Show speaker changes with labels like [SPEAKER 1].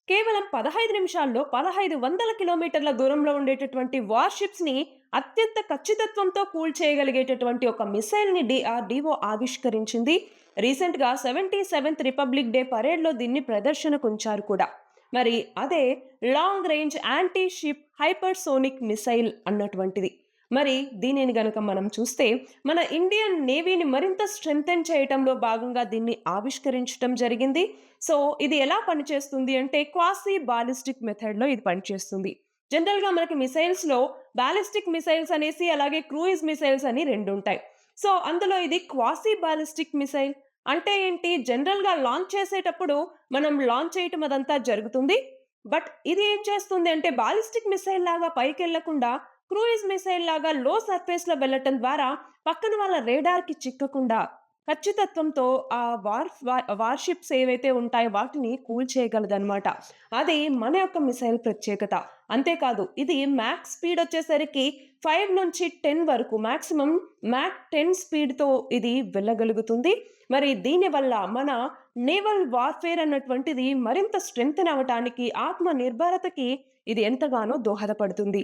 [SPEAKER 1] కేవలం 15 నిమిషాల్లో 1500 కిలోమీటర్ల దూరంలో ఉండేటటువంటి వార్‌షిప్స్‌ని అత్యంత ఖచ్చితత్వంతో కూల్చేయగలిగేటటువంటి ఒక మిసైల్‌ని డీఆర్‌డీఓ ఆవిష్కరించింది. రీసెంట్‌గా 77థ్ రిపబ్లిక్ డే పరేడ్‌లో దీన్ని ప్రదర్శనకుంచారు కూడా. మరి అదే long range anti ship hypersonic missile అన్నటువంటిది. మరి దీనిని గనక మనం చూస్తే మన ఇండియన్ నేవీని మరింత స్ట్రెంథెన్ చేయటంలో భాగంగా దీన్ని ఆవిష్కరించటం జరిగింది. సో, ఇది ఎలా పనిచేస్తుంది అంటే క్వాసీ బాలిస్టిక్ మెథడ్‌లో ఇది పనిచేస్తుంది. జనరల్‌గా మనకి మిసైల్స్‌లో బాలిస్టిక్ మిసైల్స్ అనేసి అలాగే క్రూయిజ్ మిసైల్స్ అని 2 ఉంటాయి. సో, అందులో ఇది క్వాసీ బాలిస్టిక్ మిసైల్ అంటే ఏంటి? జనరల్‌గా లాంచ్ చేసేటప్పుడు మనం లాంచ్ చేయటం అదంతా జరుగుతుంది. బట్ ఇది ఏం చేస్తుంది అంటే బాలిస్టిక్ మిసైల్ లాగా పైకెళ్ళకుండా క్రూయిజ్ మిసైల్ లాగా లో సర్ఫేస్‌లో వెళ్ళటం ద్వారా పక్కన వాళ్ళ రేడార్‌కి చిక్కకుండా ఖచ్చితత్వంతో ఆ వార్‌షిప్స్ ఏవైతే ఉంటాయో వాటిని కూల్చేయగలదనమాట. అది మన యొక్క మిసైల్ ప్రత్యేకత. అంతేకాదు ఇది మాక్ స్పీడ్ వచ్చేసరికి 5-10 వరకు మాక్సిమం మాక్ 10 స్పీడ్‌తో ఇది వెళ్ళగలుగుతుంది. మరి దీనివల్ల మన నేవల్ వార్‌ఫేర్ అన్నటువంటిది మరింత స్ట్రెంథెన్ అవ్వటానికి, ఆత్మ నిర్భరతకి ఇది ఎంతగానో దోహదపడుతుంది.